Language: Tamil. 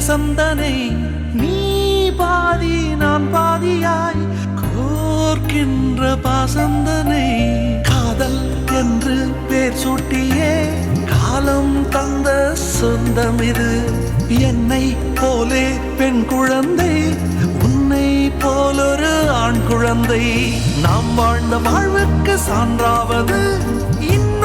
சந்தனை நீ பாதி நான் பாதியாய் கோர்க்கின்ற பாசந்தனை காதல் என்று பேர் சூட்டியே காலம் தந்த சொந்தம் இது என்னை போலே பெண் குழந்தை உன்னை போலொரு ஆண் குழந்தை நாம் வாழ்ந்த வாழ்வுக்கு சான்றாவது இன்னும்